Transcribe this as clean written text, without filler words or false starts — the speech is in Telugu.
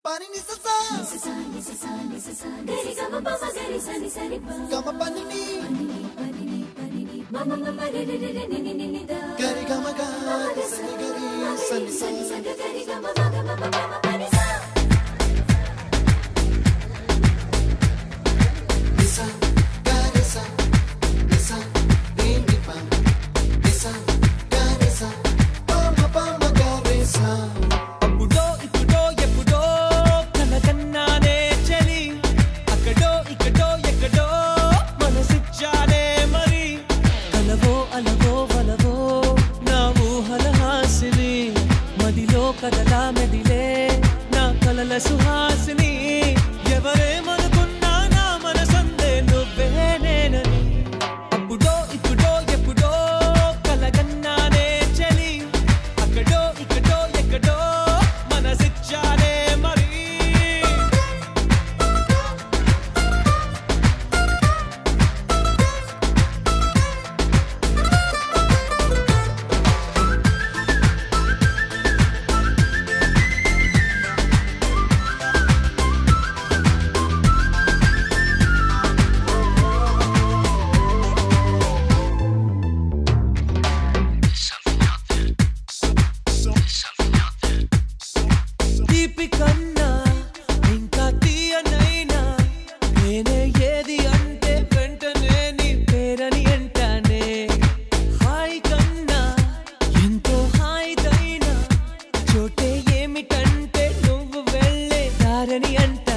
pani ni sa sa gari ga ma pa ma gari sa ni pa ga ma pani ni ma ma ma re re re ni ni ni da gari ga ma ga sa ni gari sa ni gari ga ma ga ma pa ma pani sa sa gari sa ni ni pa sa gari sa pa ma gari sa కదలా మెదిలే నా కలల సుహాసిని ఎవరే మనుకున్నా నా మనసందే నువ్వే నేనని అప్పుడో ఇప్పుడో ఎప్పుడో కలగన్నానే చలి అక్కడో ఇక్కడో ఎక్కడో మనసిచ్చానే మరి కన్నా ఇంకా తీయనైనా నేనే ఏది అంటే వెంటనే నీ పేరని అంటానే హాయి కన్నా ఎంతో హాయిదైనా చోటే ఏమిటంటే నువ్వు వెళ్ళే దారని అంట